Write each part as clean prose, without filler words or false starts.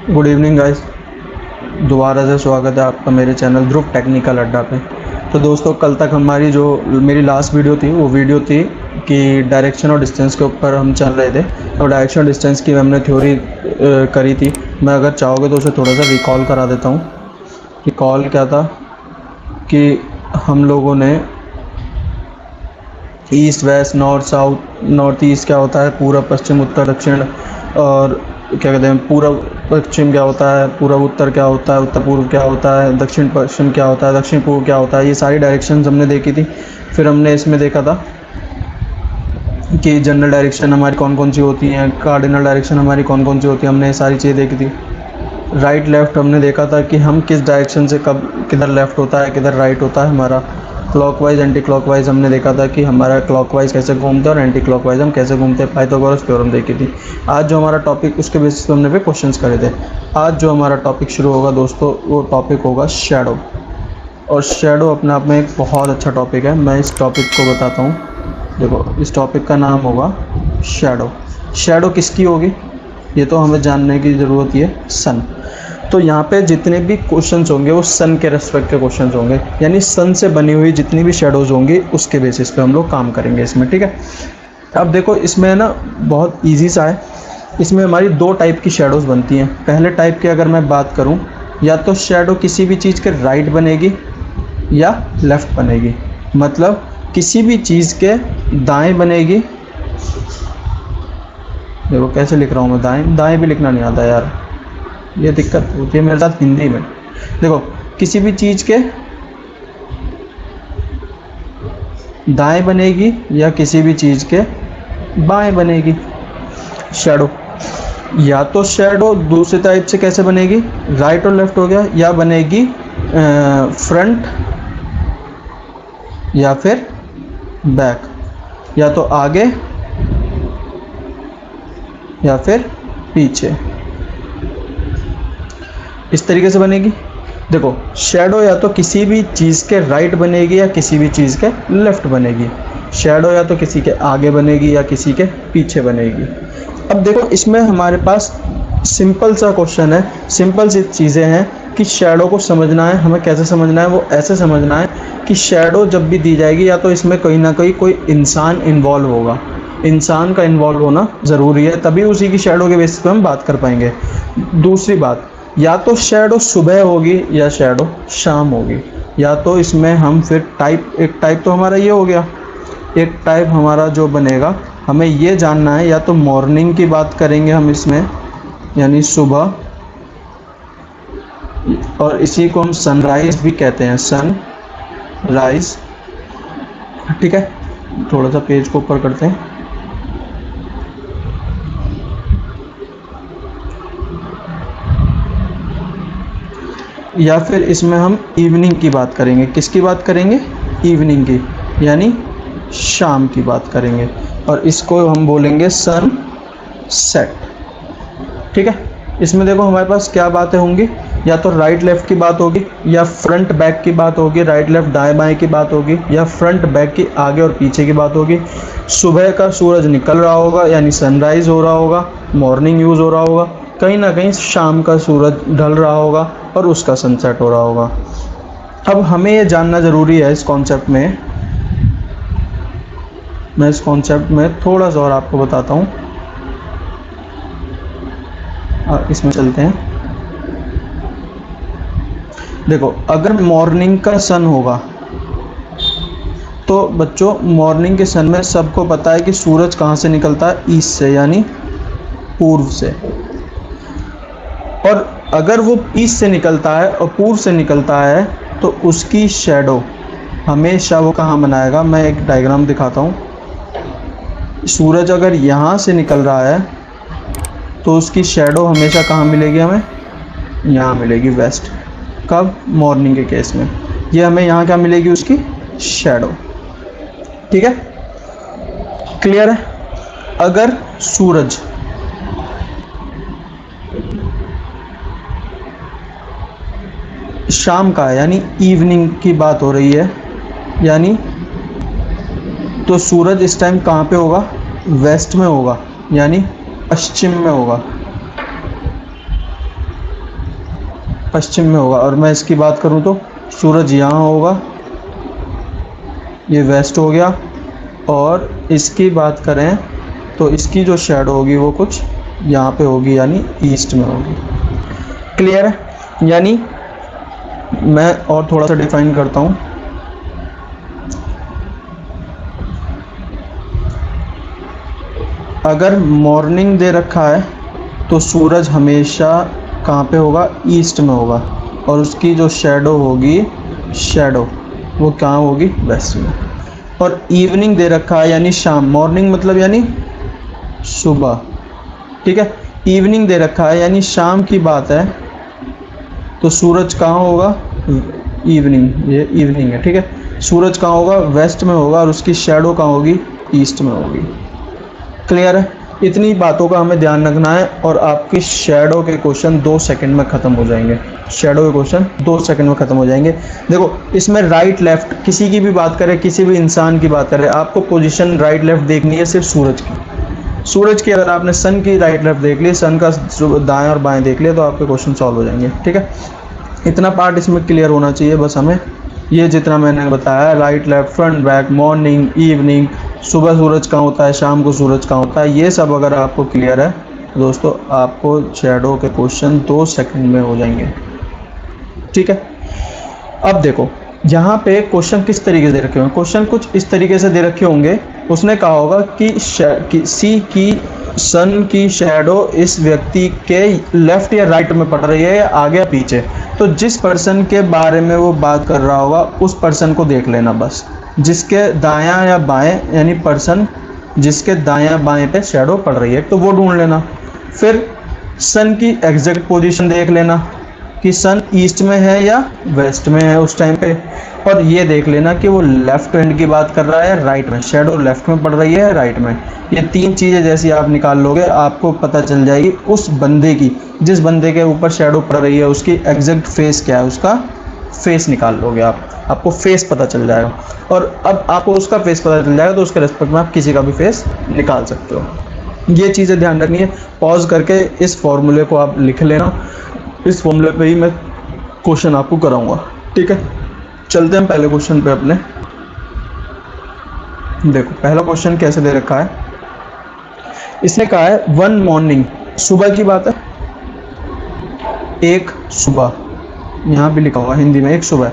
Good evening guys. दोबारा से स्वागत है आपका मेरे चैनल ध्रुव टेक्निकल अड्डा पे। तो दोस्तों, कल तक हमारी जो मेरी लास्ट वीडियो थी वो वीडियो थी कि डायरेक्शन और डिस्टेंस के ऊपर हम चल रहे थे। और डायरेक्शन और डिस्टेंस की हमने थ्योरी करी थी। मैं अगर चाहोगे तो उसे थोड़ा सा रिकॉल करा देता हूँ। रिकॉल क्या था कि हम लोगों ने east west north south, north east क्या होता है, पूर्व पश्चिम उत्तर दक्षिण, और क्या कहते हैं पूर्व पश्चिम क्या होता है, पूर्व उत्तर क्या होता है, उत्तर पूर्व क्या होता है, दक्षिण पश्चिम क्या होता है, दक्षिण पूर्व क्या होता है, ये सारी डायरेक्शंस हमने देखी थी। फिर हमने इसमें देखा था कि जनरल डायरेक्शन हमारी कौन कौन सी होती हैं, कार्डिनल डायरेक्शन हमारी कौन कौन सी होती है, हमने ये सारी चीज़ें देखी थी। राइट लेफ़्ट हमने देखा था कि हम किस डायरेक्शन से कब किधर लेफ़्ट होता है, किधर राइट होता है हमारा। क्लॉकवाइज एंटी क्लॉकवाइज हमने देखा था कि हमारा क्लॉकवाइज कैसे घूमते हैं और एंटी क्लॉकवाइज हम कैसे घूमते हैं। पाइथागोरस थ्योरम देखी थी। आज जो हमारा टॉपिक, उसके बेसिस पे हमने क्वेश्चंस करे थे। आज जो हमारा टॉपिक शुरू होगा दोस्तों, वो टॉपिक होगा शैडो। और शैडो अपने आप में एक बहुत अच्छा टॉपिक है। मैं इस टॉपिक को बताता हूँ। देखो, इस टॉपिक का नाम होगा शैडो। शैडो किसकी होगी ये तो हमें जानने की ज़रूरत ही है। सन। तो यहाँ पे जितने भी क्वेश्चंस होंगे वो सन के रेस्पेक्ट के क्वेश्चंस होंगे, यानी सन से बनी हुई जितनी भी शेडोज़ होंगी उसके बेसिस पे हम लोग काम करेंगे इसमें, ठीक है। अब देखो, इसमें ना बहुत इजी सा है। इसमें हमारी दो टाइप की शेडोज़ बनती हैं। पहले टाइप की अगर मैं बात करूँ, या तो शेडो किसी भी चीज़ के राइट बनेगी या लेफ़्ट बनेगी। मतलब किसी भी चीज़ के दाएँ बनेगी। देखो कैसे लिख रहा हूँ मैं, दाएँ दाएँ भी लिखना नहीं आता यार, ये दिक्कत होती है मेरे साथ हिंदी में। देखो, किसी भी चीज़ के दाएं बनेगी या किसी भी चीज़ के बाएं बनेगी शैडो। या तो शैडो दूसरे टाइप से कैसे बनेगी, राइट और लेफ्ट हो गया, या बनेगी फ्रंट या फिर बैक, या तो आगे या फिर पीछे, इस तरीके से बनेगी। देखो, शैडो या तो किसी भी चीज़ के राइट बनेगी या किसी भी चीज़ के लेफ़्ट बनेगी। शैडो या तो किसी के आगे बनेगी या किसी के पीछे बनेगी। अब देखो, इसमें हमारे पास सिंपल सा क्वेश्चन है, सिंपल सी चीज़ें हैं कि शैडो को समझना है। हमें कैसे समझना है, वो ऐसे समझना है कि शैडो जब भी दी जाएगी या तो इसमें कहीं ना कहीं कोई इंसान इन्वॉल्व होगा। इंसान का इन्वॉल्व होना ज़रूरी है, तभी उसी की शैडो के बेसिस पे हम बात कर पाएंगे। दूसरी बात, या तो शैडो सुबह होगी या शैडो शाम होगी। या तो इसमें हम फिर एक टाइप तो हमारा ये हो गया। एक टाइप हमारा जो बनेगा, हमें ये जानना है, या तो मॉर्निंग की बात करेंगे हम इसमें, यानी सुबह, और इसी को हम सनराइज़ भी कहते हैं, सनराइज़, ठीक है। थोड़ा सा पेज को ऊपर करते हैं। या फिर इसमें हम इवनिंग की बात करेंगे। किसकी बात करेंगे, इवनिंग की, यानी शाम की बात करेंगे। और इसको हम बोलेंगे सन सेट, ठीक है। इसमें देखो हमारे पास क्या बातें होंगी, या तो राइट लेफ़्ट की बात होगी, या फ्रंट बैक की बात होगी, राइट लेफ़्ट दाएं बाएं की बात होगी, या फ्रंट बैक की आगे और पीछे की बात होगी। सुबह का सूरज निकल रहा होगा यानी सनराइज़ हो रहा होगा, मॉर्निंग यूज़ हो रहा होगा। कहीं ना कहीं शाम का सूरज ढल रहा होगा और उसका सनसेट हो रहा होगा। अब हमें ये जानना ज़रूरी है इस कॉन्सेप्ट में। मैं इस कॉन्सेप्ट में थोड़ा सा और आपको बताता हूँ। इसमें चलते हैं। देखो, अगर मॉर्निंग का सन होगा तो बच्चों, मॉर्निंग के सन में सबको पता है कि सूरज कहाँ से निकलता है, ईस्ट से, यानी पूर्व से। और अगर वो ईस्ट से निकलता है और पूर्व से निकलता है तो उसकी शैडो हमेशा वो कहाँ बनाएगा। मैं एक डायग्राम दिखाता हूँ। सूरज अगर यहाँ से निकल रहा है तो उसकी शैडो हमेशा कहाँ मिलेगी, हमें यहाँ मिलेगी, वेस्ट। कब, मॉर्निंग के केस में। ये हमें यहाँ क्या मिलेगी, उसकी शैडो, ठीक है। क्लियर है। अगर सूरज शाम का है, यानी इवनिंग की बात हो रही है, यानी तो सूरज इस टाइम कहाँ पे होगा, वेस्ट में होगा, यानी पश्चिम में होगा। पश्चिम में होगा। और मैं इसकी बात करूं तो सूरज यहाँ होगा, ये वेस्ट हो गया। और इसकी बात करें तो इसकी जो शेडो होगी वो कुछ यहाँ पे होगी, यानी ईस्ट में होगी। क्लियर है? यानी मैं और थोड़ा सा डिफाइन करता हूँ। अगर मॉर्निंग दे रखा है तो सूरज हमेशा कहाँ पे होगा? ईस्ट में होगा। और उसकी जो शेडो होगी, शेडो वो कहाँ होगी? वेस्ट में। और इवनिंग दे रखा है यानी शाम, मॉर्निंग मतलब यानी सुबह, ठीक है। इवनिंग दे रखा है यानी शाम की बात है, तो सूरज कहाँ होगा? इवनिंग, ये इवनिंग है, ठीक है। सूरज कहाँ होगा? वेस्ट में होगा। और उसकी शेडो कहाँ होगी? ईस्ट में होगी। क्लियर है? इतनी बातों का हमें ध्यान रखना है और आपकी शेडो के क्वेश्चन 2 सेकंड में ख़त्म हो जाएंगे। शेडो के क्वेश्चन 2 सेकंड में ख़त्म हो जाएंगे। देखो इसमें राइट लेफ्ट किसी की भी बात करें, किसी भी इंसान की बात करें, आपको पोजीशन राइट लेफ्ट देखनी है सिर्फ सूरज की। सूरज की अगर आपने सन की राइट लेफ्ट देख ली, सन का दाएं और बाएं देख लिया, तो आपके क्वेश्चन सॉल्व हो जाएंगे, ठीक है। इतना पार्ट इसमें क्लियर होना चाहिए बस हमें। ये जितना मैंने बताया, right left front back, morning evening, सुबह सूरज कहाँ होता है, शाम को सूरज कहाँ होता है, ये सब अगर आपको क्लियर है तो दोस्तों आपको शैडो के क्वेश्चन 2 सेकंड में हो जाएंगे, ठीक है। अब देखो यहाँ पे क्वेश्चन किस तरीके से दे रखे होंगे। क्वेश्चन कुछ इस तरीके से दे रखे होंगे। उसने कहा होगा कि सी की सन की शैडो इस व्यक्ति के लेफ्ट या राइट में पड़ रही है या आगे या पीछे। तो जिस पर्सन के बारे में वो बात कर रहा होगा उस पर्सन को देख लेना बस, जिसके दायां या बाएं, यानी पर्सन जिसके दायां बाएं पे शैडो पड़ रही है, तो वो ढूंढ लेना। फिर सन की एग्जैक्ट पोजीशन देख लेना कि सन ईस्ट में है या वेस्ट में है उस टाइम पे, और ये देख लेना कि वो लेफ्ट हैंड की बात कर रहा है राइट में, शैडो लेफ्ट में पड़ रही है राइट में। ये 3 चीज़ें जैसी आप निकाल लोगे आपको पता चल जाएगी उस बंदे की, जिस बंदे के ऊपर शैडो पड़ रही है उसकी एग्जैक्ट फेस क्या है, उसका फेस निकाल लोगे आपको फेस पता चल जाएगा। और अब आपको उसका फेस पता चल जाएगा तो उसके रेस्पेक्ट में आप किसी का भी फेस निकाल सकते हो। ये चीज़ें ध्यान रखनी है। पॉज करके इस फॉर्मूले को आप लिख लेना, इस फॉर्मूले पे ही मैं क्वेश्चन आपको कराऊंगा, ठीक है। चलते हैं पहले क्वेश्चन पे अपने। देखो पहला क्वेश्चन कैसे दे रखा है। इसने कहा है वन मॉर्निंग, सुबह की बात है, एक सुबह, यहाँ भी लिखा हुआ हिंदी में एक सुबह।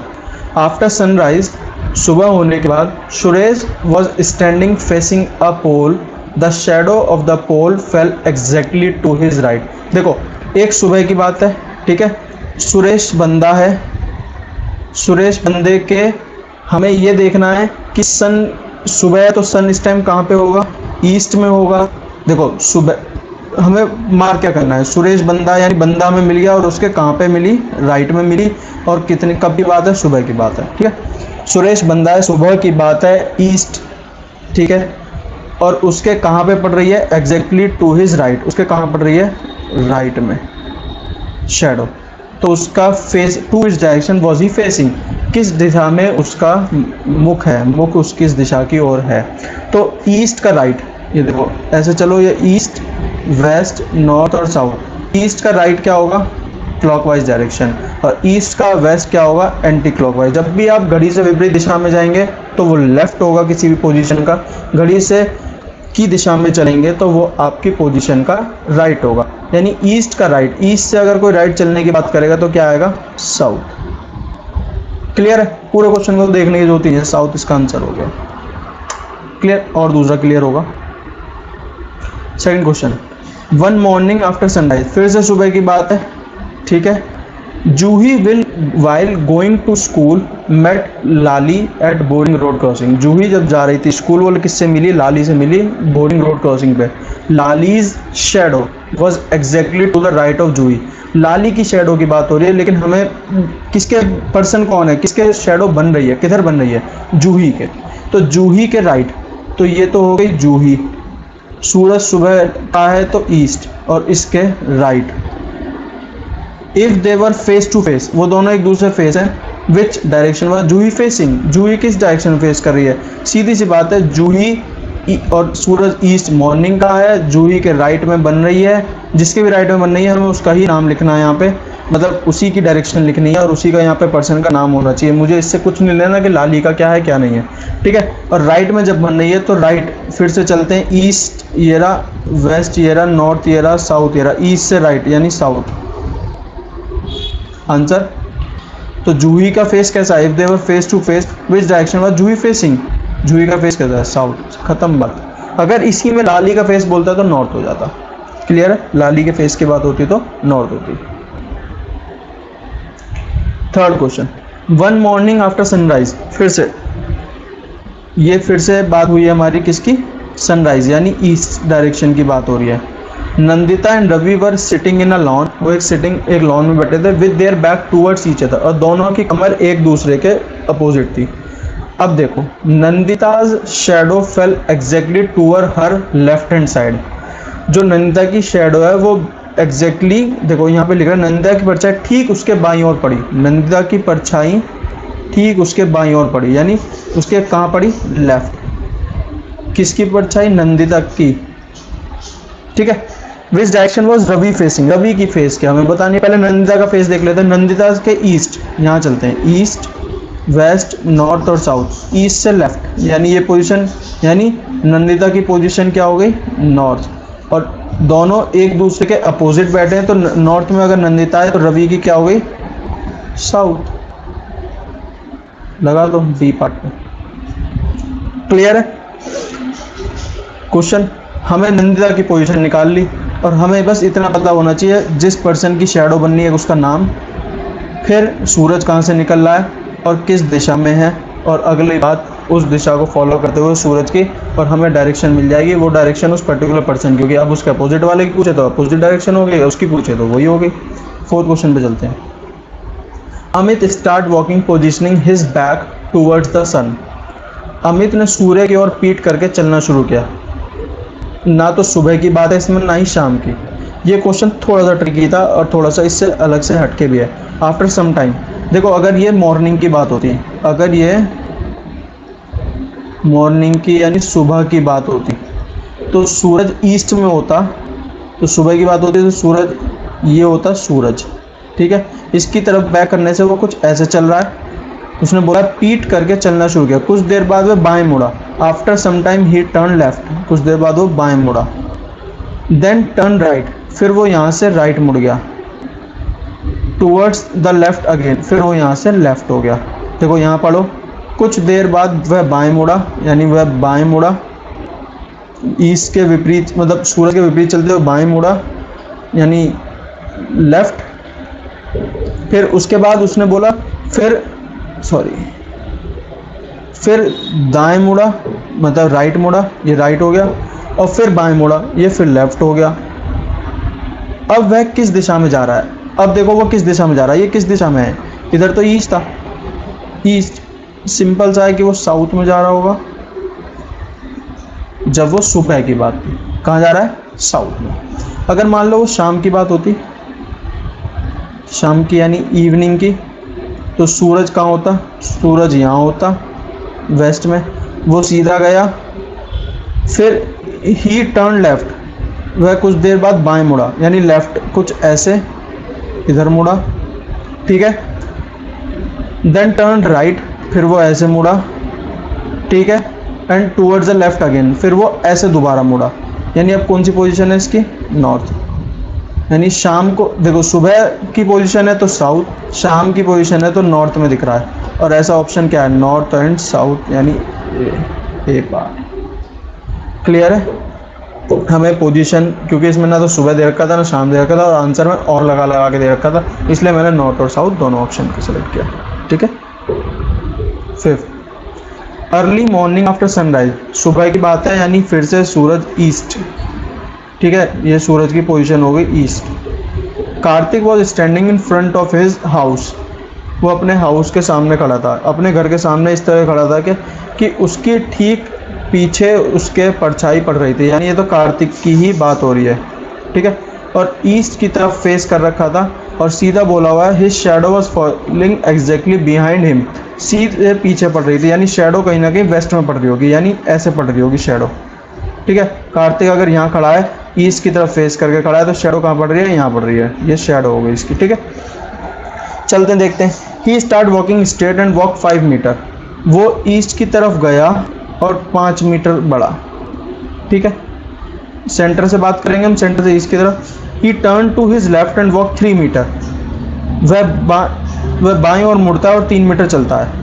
आफ्टर सनराइज, सुबह होने के बाद, Suresh was standing facing a pole, the shadow of the pole fell exactly to his right. देखो एक सुबह की बात है, ठीक है। सुरेश बंदा है, सुरेश बंदे के हमें ये देखना है कि सन सुबह है तो सन इस टाइम कहाँ पे होगा? ईस्ट में होगा। देखो सुबह हमें मार क्या करना है, सुरेश बंदा यानी बंदा हमें मिल गया और उसके कहाँ पे मिली? राइट में मिली। और कितने कब की बात है? सुबह की बात है, ठीक है। सुरेश बंदा है, सुबह की बात है, ईस्ट, ठीक है। और उसके कहाँ पे पड़ रही है? एग्जैक्टली टू हिज राइट, उसके कहाँ पड़ रही है? राइट में शैडो। तो उसका फेस टू इस डायरेक्शन वॉज ही फेसिंग, किस दिशा में उसका मुख है, मुख उसकी इस दिशा की ओर है। तो ईस्ट का राइट, ये देखो ऐसे चलो, ये ईस्ट वेस्ट नॉर्थ और साउथ। ईस्ट का राइट क्या होगा? Clockwise direction. और ईस्ट का वेस्ट क्या होगा? Anti clockwise. जब भी आप घड़ी से विपरीत दिशा में जाएंगे तो वो लेफ्ट होगा किसी भी पोजीशन का, घड़ी से की दिशा में चलेंगे तो वो आपकी पोजीशन का राइट होगा, यानी ईस्ट का राइट। ईस्ट से अगर कोई राइट चलने की बात करेगा तो क्या आएगा? साउथ। क्लियर है? पूरे क्वेश्चन को देखने की जरूरत है, साउथ इसका आंसर हो गया। क्लियर? और दूसरा क्लियर होगा। Second question, one morning after sunrise, फिर से सुबह की बात है, ठीक है। Juhi will while going to school met Lali at Boring Road crossing. Juhi जब जा रही थी स्कूल, वो किससे मिली? लाली से मिली बोरिंग रोड क्रॉसिंग पे। Lali's shadow was exactly to the right of Juhi. Lali की शेडो की बात हो रही है, लेकिन हमें किसके पर्सन कौन है, किसके शेडो बन रही है, किधर बन रही है? जूही के। तो जूही के राइट, तो ये तो हो गई जूही। सूरज सुबह का है तो ईस्ट, और इसके right. If they were face to face, वो दोनों एक दूसरे फेस हैं, which direction was Juhi facing? Juhi किस डायरेक्शन में फेस कर रही है? सीधी सी बात है, जूही और सूरज ईस्ट मॉर्निंग का है, जूही के राइट में बन रही है, जिसके भी राइट में बन रही है हमें उसका ही नाम लिखना है यहाँ पे। मतलब उसी की डायरेक्शन लिखनी है और उसी का यहाँ पे पर्सन का नाम होना चाहिए। मुझे इससे कुछ नहीं लेना कि लाली का क्या है क्या नहीं है, ठीक है। और राइट में जब बन रही है तो राइट फिर से चलते हैं, ईस्ट ये रहा, वेस्ट ये रहा, नॉर्थ ये रहा, साउथ ये रहा, ईस्ट से राइट यानी साउथ। आंसर, तो जूही का फेस कैसा है? If they were face to face which direction was Juhi facing? Juhi का फेस कैसा है? साउथ, खत्म बात। अगर इसी में लाली का फेस बोलता तो नॉर्थ हो जाता। क्लियर है? लाली के फेस की बात होती तो नॉर्थ होती। Third question, one morning after sunrise, फिर से बात हुई है हमारी किसकी? सनराइज यानी ईस्ट डायरेक्शन की बात हो रही है। Nandita and Ravi were sitting in a lawn, वो एक लॉन में बैठे थे, with their back towards each other, और दोनों की कमर एक दूसरे के अपोजिट थी। अब देखो, Nandita's shadow fell exactly toward her left hand side. जो नंदिता की शैडो है वो एग्जैक्टली देखो यहाँ पे लिखा है, नंदिता की परछाई ठीक उसके बाईं ओर पड़ी। नंदिता की परछाई ठीक उसके बाईं ओर पड़ी, यानी उसके कहाँ पड़ी? लेफ्ट। किसकी परछाई? नंदिता की, ठीक है। Which direction was Ravi facing, Ravi की फेस क्या हमें बतानी है। पहले नंदिता का फेस देख लेते हैं। नंदिता के ईस्ट, यहाँ चलते हैं, ईस्ट वेस्ट नॉर्थ और साउथ। ईस्ट से लेफ्ट यानी ये पोजीशन, यानी नंदिता की पोजीशन क्या हो गई? नॉर्थ। और दोनों एक दूसरे के अपोजिट बैठे हैं, तो नॉर्थ में अगर नंदिता है तो रवि की क्या हो गई? साउथ। लगा दो बी पार्ट में। क्लियर है? क्वेश्चन, हमें नंदिता की पोजीशन निकाल ली और हमें बस इतना पता होना चाहिए जिस पर्सन की शैडो बननी है उसका नाम, फिर सूरज कहाँ से निकल रहा है और किस दिशा में है, और अगली बात उस दिशा को फॉलो करते हुए सूरज की, और हमें डायरेक्शन मिल जाएगी। वो डायरेक्शन उस पर्टिकुलर पर्सन की होगी। अब उसके अपोजिट वाले की पूछे तो अपोजिट डायरेक्शन हो गई, उसकी पूछे तो वही हो गई। फोर्थ क्वेश्चन पे चलते हैं। Amit start walking positioning his back towards the sun. Amit ने सूर्य की ओर पीठ करके चलना शुरू किया। ना तो सुबह की बात है इसमें, ना ही शाम की। ये क्वेश्चन थोड़ा सा ट्रिकी था और थोड़ा सा इससे अलग से हटके भी है। आफ्टर सम टाइम, देखो अगर ये मॉर्निंग की बात होती, अगर ये मॉर्निंग की यानी सुबह की बात होती तो सूरज ईस्ट में होता, तो सुबह की बात होती तो सूरज ये होता सूरज, ठीक है। इसकी तरफ बैक करने से वो कुछ ऐसे चल रहा है। उसने बोला पीट करके चलना शुरू किया। कुछ देर बाद वो बाएं मुड़ा। After some time he turn left, कुछ देर बाद वो बाएं मुड़ा। देन टर्न राइट, फिर वो यहाँ से राइट मुड़ गया। टूवर्ड्स द लेफ्ट अगेन, फिर वो यहाँ से लेफ्ट हो गया। देखो यहाँ पढ़ो, कुछ देर बाद वह बाएं मुड़ा, यानी वह बाएं मुड़ा, ईस्ट के विपरीत, मतलब सूरज के विपरीत चलते हुए बाएं मुड़ा यानी लेफ्ट। फिर उसके बाद उसने बोला फिर दाएं मुड़ा, मतलब राइट मुड़ा, ये राइट हो गया, और फिर बाएं मुड़ा, ये फिर लेफ्ट हो गया। अब वह किस दिशा में जा रहा है? अब देखो वो किस दिशा में जा रहा है, ये किस दिशा में है? इधर तो ईस्ट था, ईस्ट। सिंपल सा है कि वो साउथ में जा रहा होगा जब वो सुबह की बात थी। कहाँ जा रहा है? साउथ में। अगर मान लो वो शाम की बात होती, शाम की यानी इवनिंग की, तो सूरज कहाँ होता? सूरज यहाँ होता वेस्ट में। वो सीधा गया, फिर ही टर्न लेफ्ट, वह कुछ देर बाद बाएं मुड़ा, यानी लेफ्ट कुछ ऐसे इधर मुड़ा, ठीक है। देन टर्न राइट, फिर वो ऐसे मुड़ा, ठीक है। And towards the left again, फिर वो ऐसे दोबारा मुड़ा। यानी अब कौन सी पोजीशन है इसकी? नॉर्थ। यानी शाम को देखो, सुबह की पोजीशन है तो साउथ, शाम की पोजीशन है तो नॉर्थ में दिख रहा है। और ऐसा ऑप्शन क्या है? नॉर्थ एंड साउथ, यानी ए पार्ट। क्लियर है? हमें पोजीशन, क्योंकि इसमें ना तो सुबह दे रखा था ना शाम दे रखा था, और आंसर में और लगा के दे रखा था, इसलिए मैंने नॉर्थ और साउथ दोनों ऑप्शन को सिलेक्ट किया, ठीक है। Fifth, early morning after sunrise, सुबह की बात है, यानी फिर से सूरज ईस्ट, ठीक है। ये सूरज की पोजीशन हो गई east. Kartik was standing in front of his house, वो अपने हाउस के सामने खड़ा था, अपने घर के सामने इस तरह खड़ा था कि उसकी ठीक पीछे उसके परछाई पड़ रही थी, यानी ये तो कार्तिक की ही बात हो रही है, ठीक है। और ईस्ट की तरफ फेस कर रखा था और सीधा बोला हुआ है, his shadow was following exactly behind him, सीधे पीछे पड़ रही थी, यानी शैडो कहीं ना कहीं वेस्ट में पड़ रही होगी, यानी ऐसे पड़ रही होगी शैडो, ठीक है। कार्तिक अगर यहाँ खड़ा है ईस्ट की तरफ फेस करके खड़ा है, तो शेडो कहाँ पड़ रही है, यहाँ पड़ रही है, ये शेडो हो गई इसकी, ठीक है। चलते हैं देखते हैं। He start walking straight and walk 5 metre, वो ईस्ट की तरफ गया और 5 मीटर बढ़ा, ठीक है। सेंटर से बात करेंगे हम, सेंटर से ईस्ट की तरफ। He turn to his left and walk 3 metre, वह बाईं ओर मुड़ता है और 3 मीटर चलता है।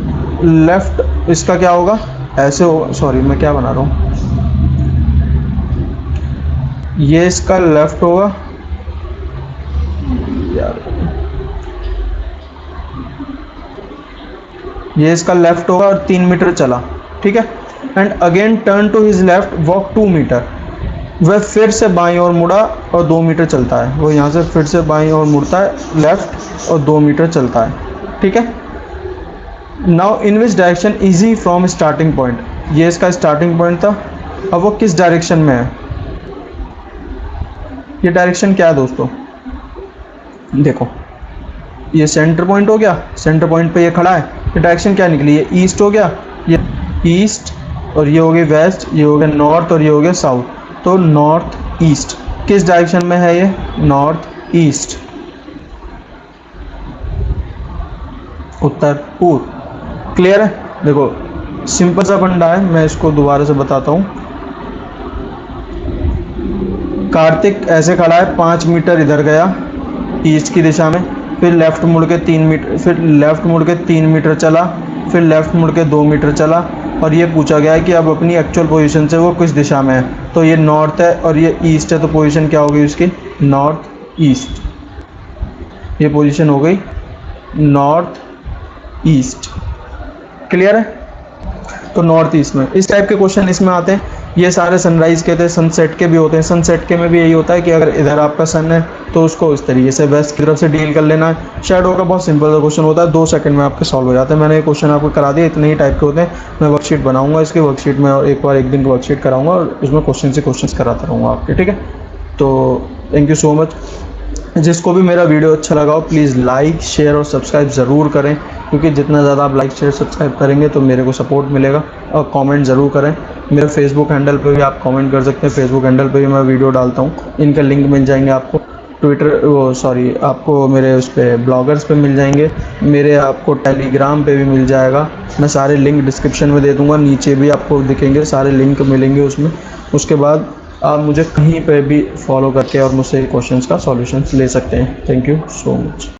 लेफ्ट इसका क्या होगा, ऐसे होगा, सॉरी मैं क्या बना रहा हूँ, ये इसका लेफ्ट होगा यार, ये इसका लेफ्ट होगा और 3 मीटर चला, ठीक है। And again turn to his left walk 2 metre, वह फिर से बाईं ओर मुड़ा और 2 मीटर चलता है। वो यहाँ से फिर से बाईं ओर मुड़ता है लेफ्ट और 2 मीटर चलता है, ठीक है। Now in which direction is he from starting point, ये इसका स्टार्टिंग पॉइंट था, अब वो किस डायरेक्शन में है, ये डायरेक्शन क्या है दोस्तों, देखो ये सेंटर पॉइंट हो गया, सेंटर पॉइंट पे ये खड़ा है, ये डायरेक्शन क्या निकली, ये ईस्ट हो गया, ये ईस्ट, और ये हो गया वेस्ट, ये हो गया नॉर्थ, और ये हो गया साउथ, तो नॉर्थ ईस्ट। किस डायरेक्शन में है ये, नॉर्थ ईस्ट, उत्तर पूर्व। क्लियर है, देखो सिंपल सा फंडा है, मैं इसको दोबारा से बताता हूँ। कार्तिक ऐसे खड़ा है, 5 मीटर इधर गया ईस्ट की दिशा में, फिर लेफ्ट मुड़ के 3 मीटर, फिर लेफ्ट मुड़ के 3 मीटर चला, फिर लेफ्ट मुड़ के 2 मीटर चला, और ये पूछा गया है कि अब अपनी एक्चुअल पोजीशन से वो किस दिशा में है, तो ये नॉर्थ है और ये ईस्ट है, तो पोजीशन क्या होगी उसकी, नॉर्थ ईस्ट, ये पोजीशन हो गई नॉर्थ ईस्ट। क्लियर है, तो नॉर्थ ईस्ट में इस टाइप के क्वेश्चन इसमें आते हैं। ये सारे सनराइज़ के थे, सनसेट के भी होते हैं। सनसेट के में भी यही होता है कि अगर इधर आपका सन है तो उसको इस तरीके से वेस्ट की तरफ से डील कर लेना है। शैडो का बहुत सिंपल सा क्वेश्चन होता है, 2 सेकंड में आपके सॉल्व हो जाते हैं। मैंने ये क्वेश्चन आपको करा दिया, इतने ही टाइप के होते हैं। मैं वर्कशीट बनाऊंगा, इसकी वर्कशीट में एक बार एक दिन की वर्कशीट कराऊंगा और उसमें क्वेश्चन से क्वेश्चन कराता रहूँगा आपके, ठीक है। तो थैंक यू सो मच। जिसको भी मेरा वीडियो अच्छा लगा हो प्लीज़ लाइक शेयर और सब्सक्राइब ज़रूर करें, क्योंकि जितना ज़्यादा आप लाइक शेयर सब्सक्राइब करेंगे तो मेरे को सपोर्ट मिलेगा। और कमेंट ज़रूर करें। मेरे फेसबुक हैंडल पे भी आप कमेंट कर सकते हैं, फेसबुक हैंडल पे भी मैं वीडियो डालता हूँ, इनका लिंक मिल जाएंगे आपको। आपको मेरे उस पर ब्लॉगर्स पे मिल जाएंगे, मेरे आपको टेलीग्राम पे भी मिल जाएगा। मैं सारे लिंक डिस्क्रिप्शन में दे दूँगा, नीचे भी आपको दिखेंगे, सारे लिंक मिलेंगे उसमें। उसके बाद आप मुझे कहीं पे भी फॉलो करके और मुझसे क्वेश्चंस का सॉल्यूशंस ले सकते हैं। Thank you so much.